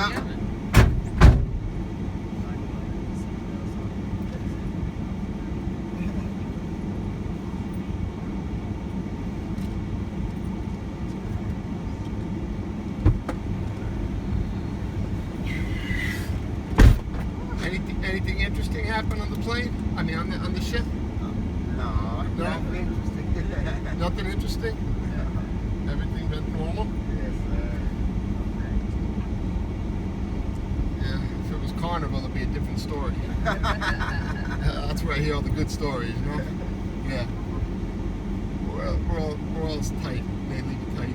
Yeah. Anything interesting happen on the plane? I mean, on the ship? No, No? nothing interesting. Nothing interesting? Yeah. Everything been normal? Yes, sir. Yeah, if it was Carnival, it'd be a different story. That's where I hear all the good stories, you know? Yeah. We're all tight. They leave it tight.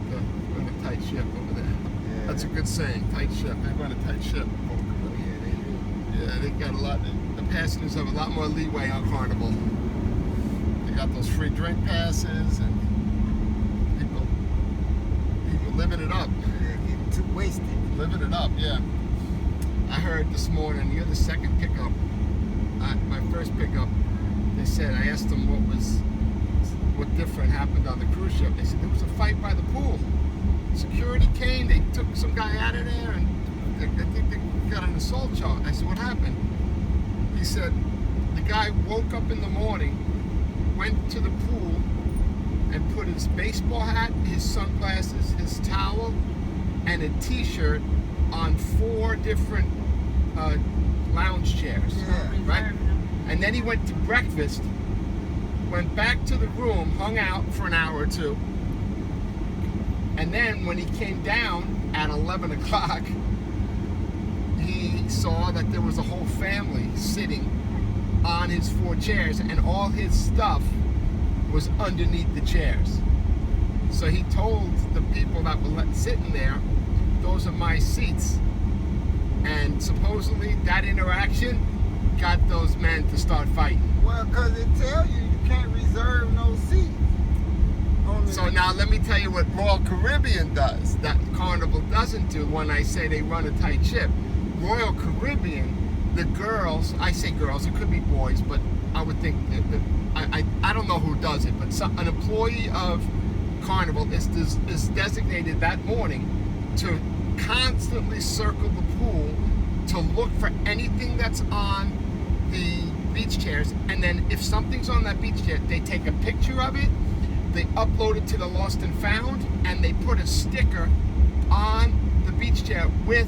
We're in a tight ship over there. Yeah. That's a good saying, tight ship. They run a tight ship. Yeah, they got a lot. The passengers have a lot more leeway on Carnival. They got those free drink passes and people living it up. They're getting too wasted. Living it up, yeah. I heard this morning, you're the second pickup. My first pickup, they said, I asked them what different happened on the cruise ship. They said there was a fight by the pool. Security came, they took some guy out of there, and I think they got an assault charge. I said, what happened? He said, the guy woke up in the morning, went to the pool, and put his baseball hat, his sunglasses, his towel, and a t-shirt on 4 different lounge chairs, right? And then he went to breakfast, went back to the room, hung out for an hour or two, and then when he came down at 11 o'clock, he saw that there was a whole family sitting on his 4 chairs, and all his stuff was underneath the chairs. So he told the people that were sitting there, those are my seats. And supposedly that interaction got those men to start fighting. Well, because it tells you can't reserve no seats. So now let me tell you what Royal Caribbean does that Carnival doesn't do when I say they run a tight ship. Royal Caribbean, the girls, I say girls, it could be boys, but I would think that I don't know who does it, but an employee of Carnival is designated that morning to constantly circle the pool to look for anything that's on the beach chairs, and then if something's on that beach chair, they take a picture of it, they upload it to the Lost and Found, and they put a sticker on the beach chair with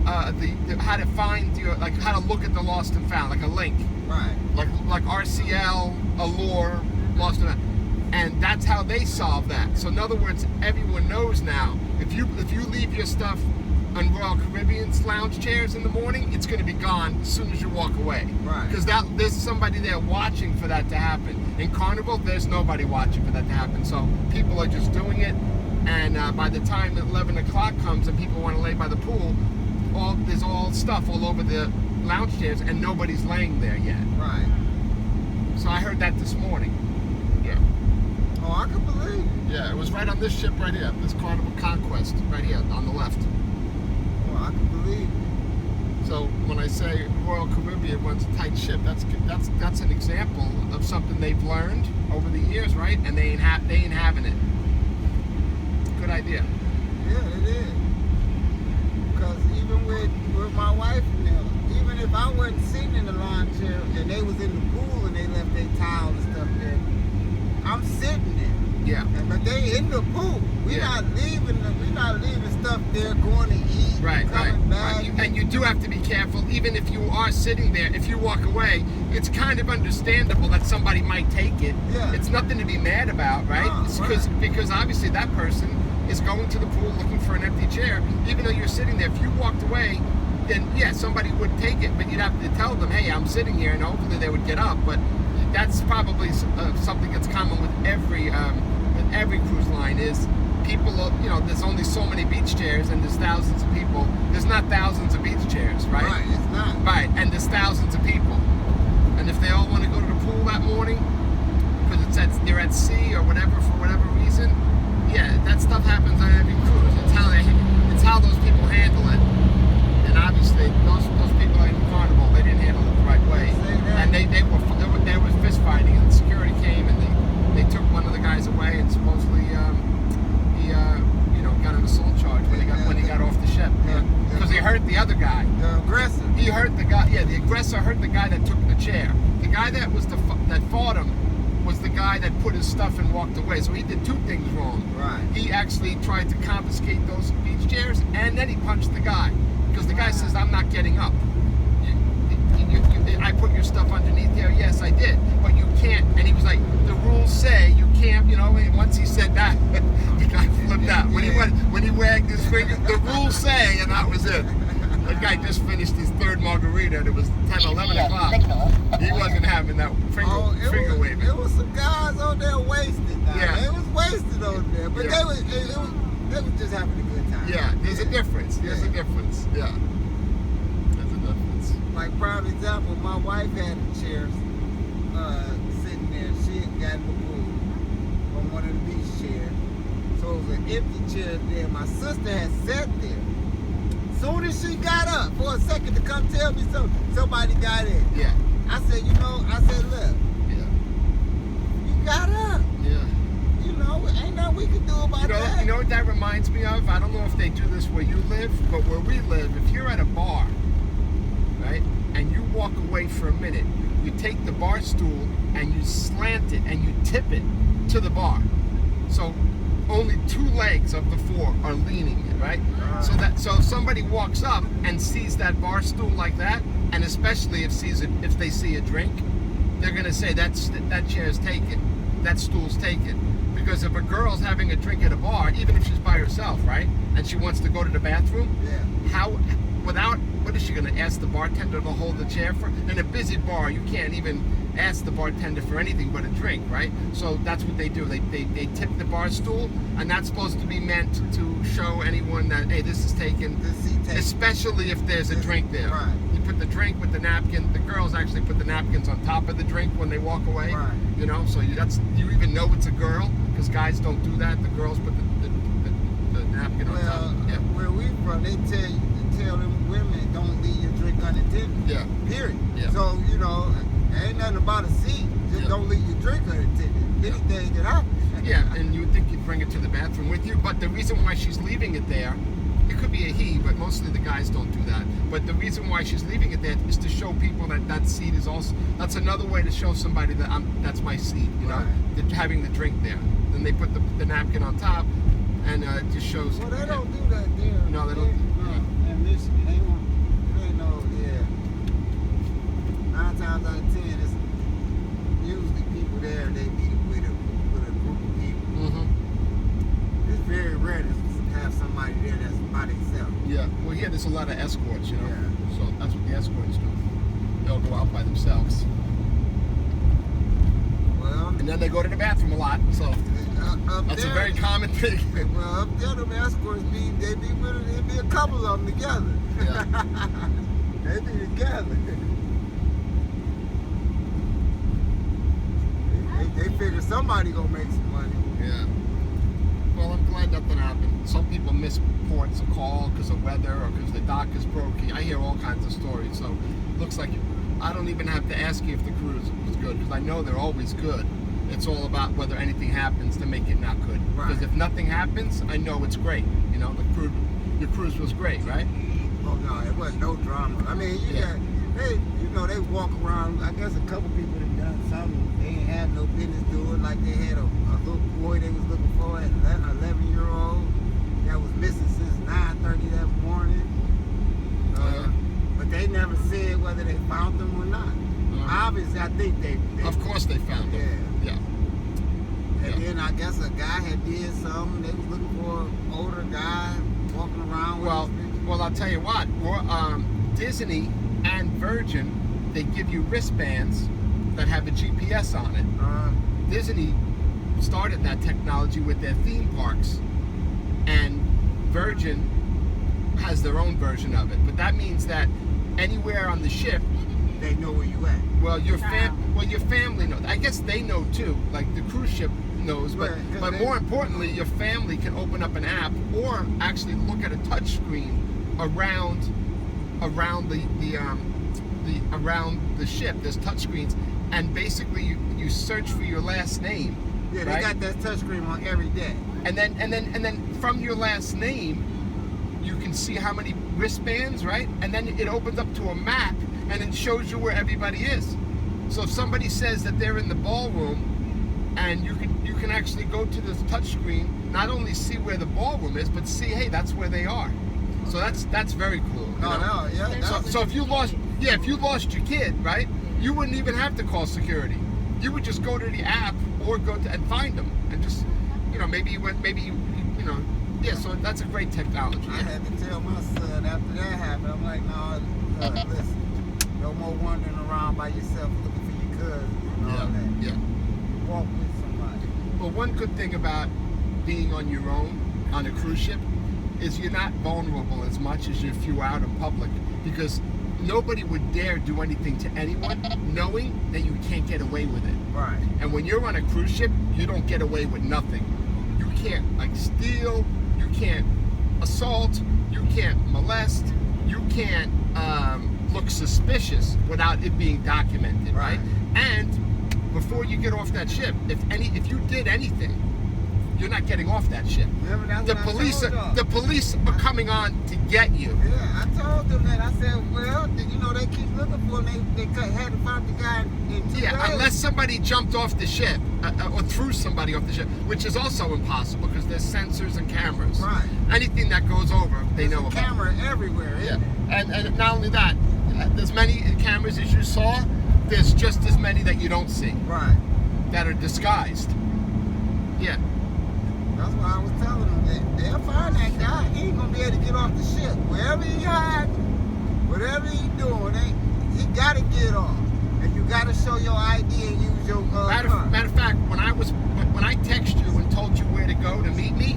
the how to find your, like how to look at the Lost and Found, like a link, right? Like RCL, Allure, Lost and Found, and that's how they solve that. So in other words, everyone knows now if you leave your stuff on Royal Caribbean's lounge chairs in the morning, it's going to be gone as soon as you walk away. Right. Because there's somebody there watching for that to happen. In Carnival, there's nobody watching for that to happen. So people are just doing it, and by the time 11 o'clock comes and people want to lay by the pool, there's all stuff all over the lounge chairs, and nobody's laying there yet. Right. So I heard that this morning. Yeah. Oh, I can believe it. Yeah, it was right on this ship right here, this Carnival Conquest, right here on the left. I can believe it. So when I say Royal Caribbean runs a tight ship, that's an example of something they've learned over the years, right? And they ain't having it. Good idea. Yeah, it is. Because even with my wife and them, even if I wasn't sitting in the lawn chair and they was in the pool and they left their towel and stuff there, I'm sitting there. Yeah. But they in the pool. We're not leaving stuff there, going to eat, right. back. And you do have to be careful, even if you are sitting there. If you walk away, it's kind of understandable that somebody might take it. Yeah. It's nothing to be mad about, right? Because obviously that person is going to the pool looking for an empty chair. Even though you're sitting there, if you walked away, then yeah, somebody would take it, but you'd have to tell them, hey, I'm sitting here, and hopefully they would get up. But that's probably something that's common with every cruise line is people, there's only so many beach chairs and there's thousands of people. There's not thousands of beach chairs, right? Right, it's not. Right, and there's thousands of people. And if they all want to go to the pool that morning, because they're at sea or whatever, for whatever reason, yeah, that stuff happens on every cruise. It's how those people handle it. And obviously, those people in Carnival, they didn't handle it the right way. And they were fist fighting, and security came and they took one of the guys away, and supposedly he got an assault charge when he got off the ship. Because had put his stuff and walked away. So he did two things wrong. Right. He actually tried to confiscate those beach chairs, and then he punched the guy because the guy says, "I'm not getting up. I put your stuff underneath there." Yes, I did, but you can't. And he was like, "The rules say you can't." You know. And once he said that, the guy flipped out. When he wagged his finger, "The rules say," and that was it. The guy just finished his third margarita, and it was 10, 11 o'clock. He wasn't having that finger waving. It was some guys on there wasted. Now. Yeah. It was wasted on there, but Yeah. they was just having a good time. Yeah, there's a difference. There's a difference. Yeah. There's a difference. Like prime example, my wife had a chair sitting there. She had gotten the pool on one of the beach chairs. So it was an empty chair there. My sister had sat there. Soon as she got up for a second to come tell me somebody got in. Yeah. I said, look, Yeah. you got up. Yeah. You know, ain't nothing we can do about that. You know what that reminds me of? I don't know if they do this where you live, but where we live, if you're at a bar, right, and you walk away for a minute, you take the bar stool and you slant it and you tip it to the bar. So only 2 legs of the 4 are leaning it, right? So if somebody walks up and sees that bar stool like that, and especially if they see a drink, they're gonna say that chair's taken, that stool's taken. Because if a girl's having a drink at a bar, even if she's by herself, right, and she wants to go to the bathroom, what is she gonna ask the bartender to hold the chair for? In a busy bar, you can't even ask the bartender for anything but a drink, right? So that's what they do. They tip the bar stool, and that's supposed to be meant to show anyone that, hey, this is taken. Especially if there's a drink there. Right. You put the drink with the napkin. The girls actually put the napkins on top of the drink when they walk away. Right. You know, so you even know it's a girl, because guys don't do that. The girls put the napkin on top. Yeah. Where we from, they tell them women don't leave your drink unattended. Yeah. Period. Yeah. So, ain't nothing about a seat. Just don't leave your drink unattended. Anything can happen. Yeah, and you would think you'd bring it to the bathroom with you, but the reason why she's leaving it there, it could be a he, but mostly the guys don't do that. But the reason why she's leaving it there is to show people that seat is also, that's another way to show somebody that that's my seat, Right. Having the drink there. Then they put the napkin on top, and it just shows. Well, they don't do that there. No, they don't. In Michigan, they ain't no, 9 times out of 10, it's usually people there, they meet with a group of people. Mm-hmm. It's very rare to have somebody there that's by themselves. Yeah. Well, here there's a lot of escorts, Yeah. So that's what the escorts do. They'll go out by themselves. Well, And then they go to the bathroom a lot, so up that's there, a very common thing. Well, up there, the escorts be a couple of them together. Yeah. They be together. They figure somebody gonna make some money. Yeah. Well, I'm glad nothing happened. Some people miss ports a call because of weather or because the dock is broken. I hear all kinds of stories. So looks like I don't even have to ask you if the cruise was good, because I know they're always good. It's all about whether anything happens to make it not good. Right. Because if nothing happens, I know it's great. Your cruise was great, right? Oh no, it wasn't no drama. I mean, they walk around. I guess a couple people that done something they ain't had no business doing. Like they had a little boy they was looking for, an 11-year-old that was missing since 9:30 that morning. But they never said whether they found them or not. Obviously, I think they Of course they found them. Yeah. And then I guess a guy had did something. They was looking for an older guy walking around with his picture. Well, I'll tell you what. Disney and Virgin, they give you wristbands that have a GPS on it. Disney started that technology with their theme parks, and Virgin has their own version of it. But that means that anywhere on the ship, They know where you at. well, your family knows. I guess they know too. Like the cruise ship knows, but Right, 'cause but they- more importantly, your family can open up an app or actually look at a touch screen around the ship. There's touch screens, and basically you search for your last name. Yeah, right? they got that touchscreen on every day. And then from your last name, you can see how many wristbands, right? And then it opens up to a map, and it shows you where everybody is. So if somebody says that they're in the ballroom, and you can actually go to this touch screen, not only see where the ballroom is, but see, hey, that's where they are. So that's very cool. You know? No, yeah. So if you lost your kid, right, you wouldn't even have to call security. You would just go to the app or go to and find them, and just, you know, maybe you know, yeah. So that's a great technology. I had to tell my son after that happened. I'm like, no, listen, no more wandering around by yourself looking for your cousin and all that. Yeah. Walk with somebody. Well, one good thing about being on your own on a cruise ship is you're not vulnerable as much as if you're out in public, because nobody would dare do anything to anyone knowing that you can't get away with it. Right. And when you're on a cruise ship, you don't get away with nothing. You can't like steal, you can't assault, you can't molest, you can't look suspicious without it being documented, right? And before you get off that ship, if you did anything, you're not getting off that ship. The police are coming on to get you. Yeah, I told them that. I said, well, you know, they keep looking for him. They had to find the guy in 2 days. Unless somebody jumped off the ship or threw somebody off the ship, which is also impossible because there's sensors and cameras. Right. Anything that goes over, they know about. Camera everywhere. Yeah, and not only that, there's many cameras as you saw. There's just as many that you don't see. Right. That are disguised. Yeah. That's why I was telling them they'll find that guy. He ain't gonna be able to get off the ship. Wherever he hiding, whatever he doing, he gotta get off. And you gotta show your ID and use your matter of fact, when I text you and told you where to go to meet me,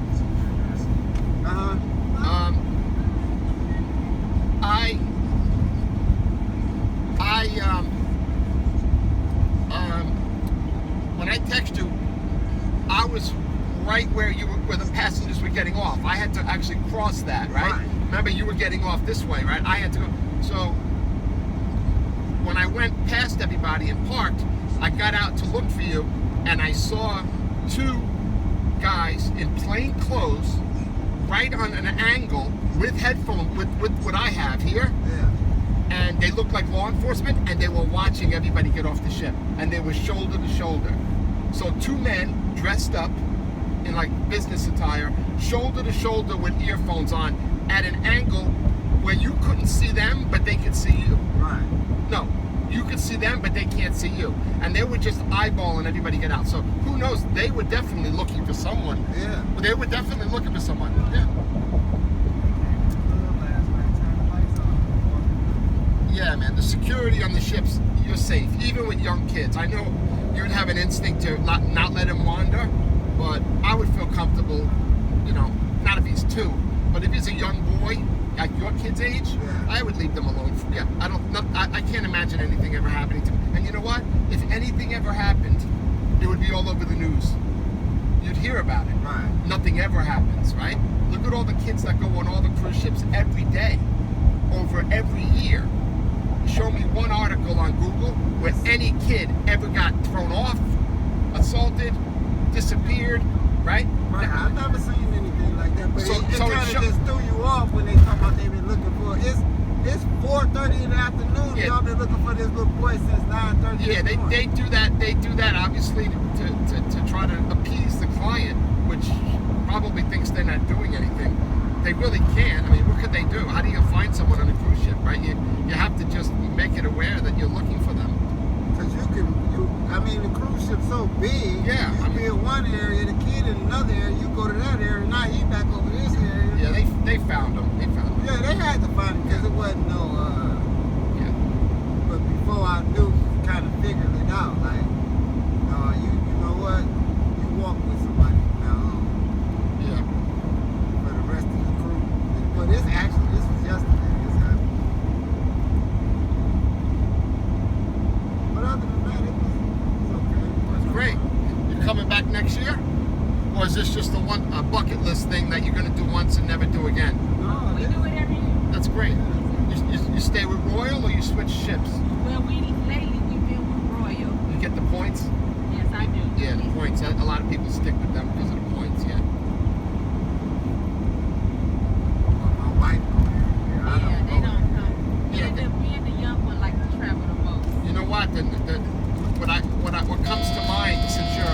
when I text you, I was right where the passengers were getting off. I had to actually cross that, right? Remember, you were getting off this way, right? I had to go. So when I went past everybody and parked, I got out to look for you, and I saw two guys in plain clothes, right on an angle with headphones, with what I have here. Yeah. And they looked like law enforcement, and they were watching everybody get off the ship, and they were shoulder to shoulder. So two men dressed up in like business attire, shoulder to shoulder with earphones on, at an angle where you couldn't see them, but they could see you. Right. No, you could see them, but they can't see you. And they were just eyeballing everybody get out. So who knows? They were definitely looking for someone. Yeah. They were definitely looking for someone. Yeah. Yeah, man. The security on the ships, you're safe, even with young kids. I know you'd have an instinct to not let him wander, but I would feel comfortable, you know, not if he's 2, but if he's a young boy at your kid's age, I would leave them alone. I can't imagine anything ever happening to him. And you know what? If anything ever happened, it would be all over the news. You'd hear about it. Right. Nothing ever happens, right? Look at all the kids that go on all the cruise ships every day, over every year. Show me one article on Google where any kid ever got thrown off, assaulted, disappeared, right? Right. I've never seen anything like that. But it kind of just threw you off when they talk about they've been looking for. It's 4:30 in the afternoon. Yeah. Y'all been looking for this little boy since 9:30. Yeah, they do that. They do that obviously to try to appease the client, which probably thinks they're not doing anything. They really can't. I mean, what could they do? How do you find someone on a cruise ship, right? You have to just make it aware that you're looking for them. Because I mean, the cruise ship's so big. Yeah. You be in one area, the kid in another area, you go to that area, now he back over this area. Yeah, they found him. Yeah, they had to find him because it wasn't no, but before I knew, kind of figured it out, like, you know what? You walk with somebody from now on. Yeah. For the rest of the crew. But this was yesterday. This happened. But other than that, it was okay. That's great. You coming back next year? Or is this just a bucket list thing that you're going to do once and never do again? No, We do it every year. That's great. You stay with Royal or you switch ships? Well, lately we've been with Royal. You get the points? Yes, I do. Yeah, the points. A lot of people stick with them because of the points, yeah. my wife go there. Yeah, they don't come. Yeah, Me and the young one like to travel the most. You know what? What comes to mind since you're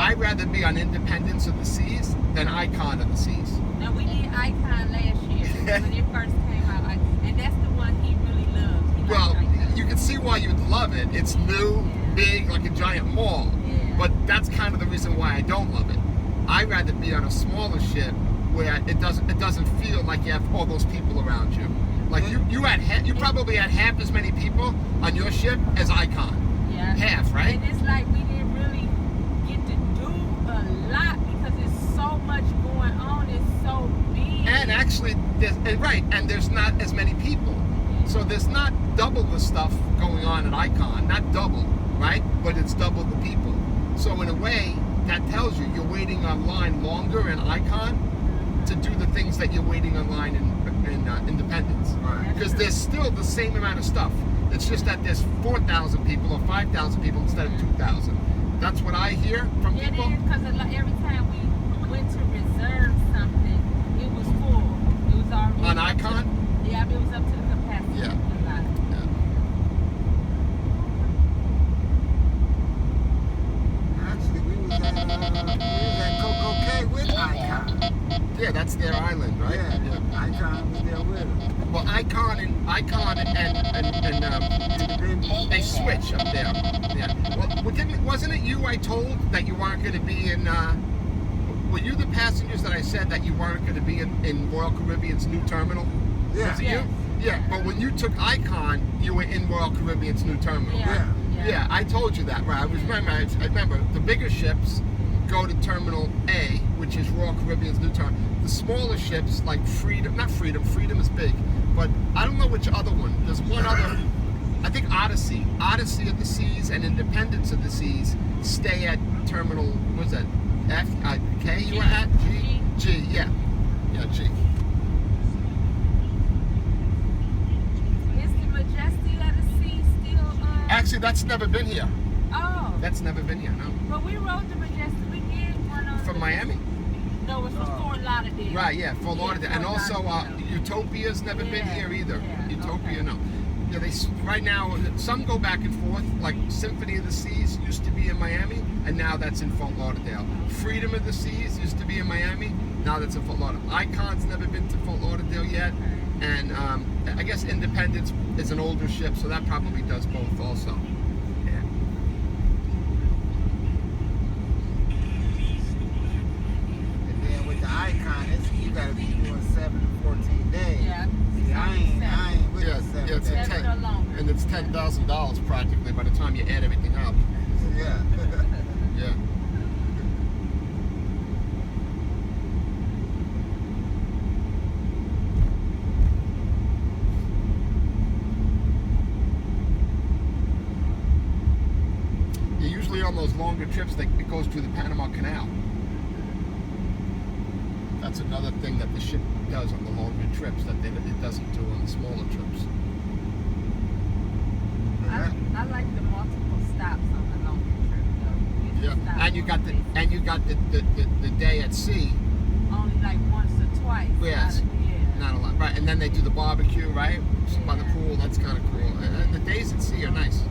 I'd rather be on Independence of the Seas than Icon of the Seas. Now we did Icon last year when it first came out, and that's the one he really loved. He Well, liked Icon. you can see why you'd love it. It's new, big, like a giant mall. Yeah. But that's kind of the reason why I don't love it. I'd rather be on a smaller ship where it doesn't feel like you have all those people around you. Like you probably had half as many people on your ship as Icon. Yeah. Half, right? And it's like we didn't really get to do a lot because there's so much going on. It's so big. And actually, there's not as many people. So there's not double the stuff going on at Icon. Not double, right? But it's double the people. So in a way, that tells you you're waiting online longer in Icon to do the things that you're waiting online in Independence. Right. Because there's still the same amount of stuff. It's just that there's 4,000 people or 5,000 people instead of 2,000. That's what I hear from Yeah, people. it is, because every time we went to reserve something, it was full. It was already On up to Icon? the- yeah, it was up to the capacity. Yeah. A lot. Actually, we was at Coco Cay with Icon. Yeah, that's their island, right? Yeah, Icon was there with them. Well, Icon and they switch up there. Yeah. Well, wasn't it you I told that you weren't going to be in? Were you the passengers that I said that you weren't going to be in Royal Caribbean's new terminal? Yeah. Was it Yes. you? Yeah. But when you took Icon, you were in Royal Caribbean's new terminal. Yeah. Yeah, I told you that, right? I remember the bigger ships go to Terminal A, which is Royal Caribbean's new terminal. The smaller ships, like Freedom is big, but I don't know which other one. There's one other, I think Odyssey of the Seas and Independence of the Seas stay at Terminal, what was that, K you were at? G, yeah, G. Is the Majesty of the Sea still Actually, that's never been here. Oh. That's never been here, no. But we rode the Majesty. We did one on From Miami. No, it's from Fort Lauderdale. Right, yeah, Fort Lauderdale. And Fort also, Lauderdale. Utopia's never been Yeah, here either. yeah, Utopia, okay. no. Yeah, right now, some go back and forth. Like Symphony of the Seas used to be in Miami, and now that's in Fort Lauderdale. Freedom of the Seas used to be in Miami, now that's in Fort Lauderdale. Icon's never been to Fort Lauderdale yet, and I guess Independence is an older ship, so that probably does both also. Yeah. And then with the Icon, you gotta be doing 7 to 14 days. Yeah. See, I ain't with Yeah, the 7 yeah, it's days. 7 or longer. And it's $10,000 practically by the time you add everything up. Yeah. Yeah. Yeah, usually on those longer trips, it goes through the Panama Canal. That's another thing that the ship does on the longer trips that it doesn't do on the smaller trips. I like the multiple stops on the longer trip though. Yeah, Stop and you got once. the day at sea. Only like once or twice. Yes. Yeah. Not a lot, right? And then they do the barbecue, right? By the pool. That's kind of cool. The days at sea are nice. We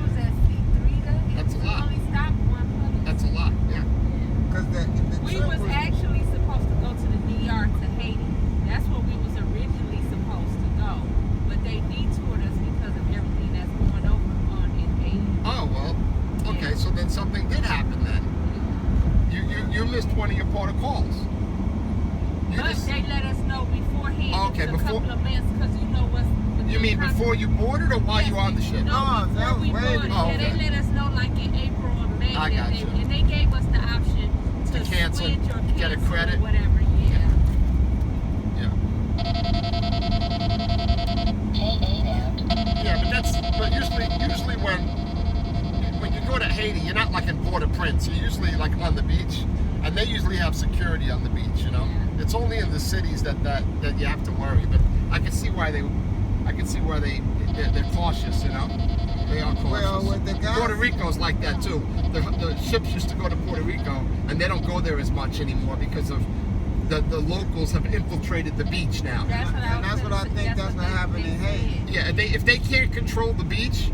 was at sea 3 days. That's a We lot. only stopped one place. That's a lot. Yeah. Because the We trip was actually supposed to go to the DR to Haiti. That's where we was originally supposed to go. But they detoured us because of everything that's going on in Haiti. Oh well. Okay, so then something did happen then. You missed one of your port of calls. But they let us know beforehand. Okay, It was before- a couple of months because you know what's. You mean before you boarded or while you were on the ship? No, Oh, before that was we way boarded. before. Yeah, they let us know like in April or May. I that got you. And they gave us the option to cancel, switch or get a cancel credit. or whatever. Yeah. Yeah, but usually when you go to Haiti, you're not like in Port-au-Prince. You're usually like on the beach, and they usually have security on the beach. You know, it's only in the cities that you have to worry. But I can see why they're cautious. You know, they are cautious. Well, with the guys- Puerto Rico's like that too. The ships used to go to Puerto Rico, and they don't go there as much anymore because of the locals have infiltrated the beach now. That's what I And that's what I think that's what happened in Haiti. Yeah, if they can't control the beach,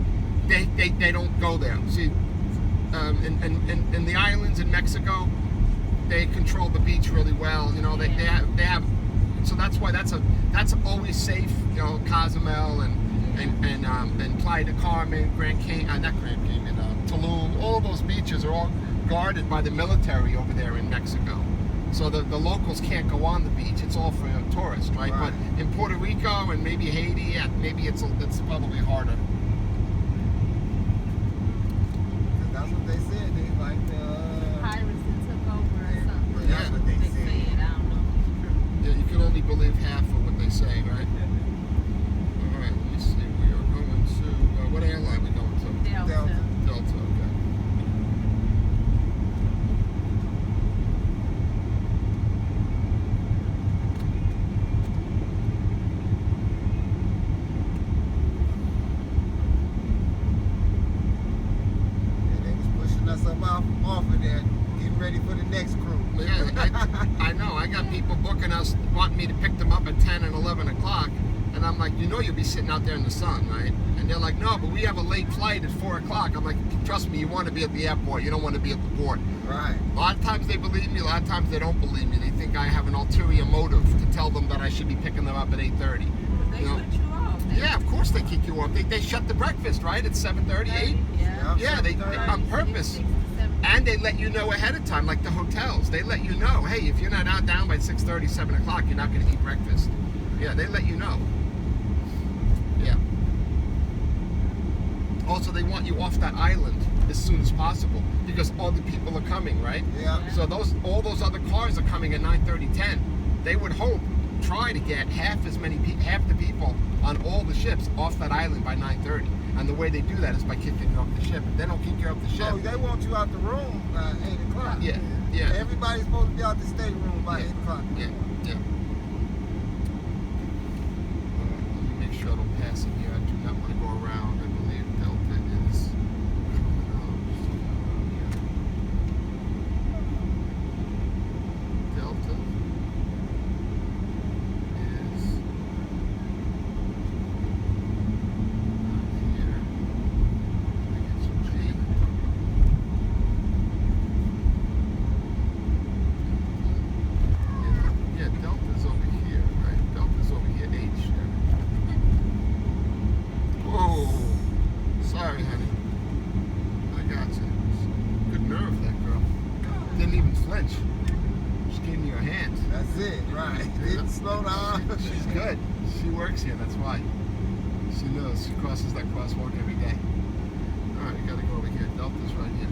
they don't go there. See, in the islands in Mexico, they control the beach really well. You know, they have so that's why that's always safe. You know, Cozumel and Playa del Carmen, Grand Cayman, not Grand Cayman, Tulum. All those beaches are all guarded by the military over there in Mexico. So the locals can't go on the beach. It's all for tourists, right? Right. But in Puerto Rico and maybe Haiti, yeah, maybe it's probably harder. That's what they said. They like Pirates that took over or something. That's what they They said. said, I don't know. Yeah, you can only believe half of what they say, right? All right, let me see. We are going to what airline we going to? Delta. Delta. Okay. And they was pushing us up off of there, getting ready for the next crew. Yeah, I know. I got people booking us, wanting me to pick them up at 10 and 11 o'clock. And I'm like, you know you'll be sitting out there in the sun, right? And they're like, no, but we have a late flight at 4 o'clock. I'm like, trust me, you want to be at the airport. You don't want to be at the port. Right. A lot of times they believe me. A lot of times they don't believe me. They think I have an ulterior motive to tell them that I should be picking them up at 8:30. They You know? put you off. Yeah, of course they kick you off. They shut the breakfast, right? At 7:30, 8. Yeah. Yeah, they on purpose. And they let you know ahead of time, like the hotels. They let you know, hey, if you're not out down by 6:30, 7 o'clock, you're not going to eat breakfast. Yeah, they let you know. Yeah. Also, they want you off that island as soon as possible because all the people are coming, right? Yeah. So all those other cars are coming at 9:30, 10. They would try to get half the people on all the ships off that island by 9:30. And the way they do that is by kicking you off the ship. If they don't kick you off the ship, Oh, they want you out the room by 8 o'clock. yeah. Everybody's supposed to be out the stateroom by 8 o'clock. Yeah. Let me make sure I don't pass it here. I do not want to go around. I believe Delta is coming out. Delta is here. I get some G. Yeah, Delta's over here, right? Delta's over here, H. Whoa. Sorry, honey. I got you. Good nerve, that girl. Didn't even flinch. Just gave me her hand. That's it, right. Didn't slow down. She's good. She works here, that's why. She knows. She crosses that crosswalk every day. Alright, we gotta go over here. Delta's right here.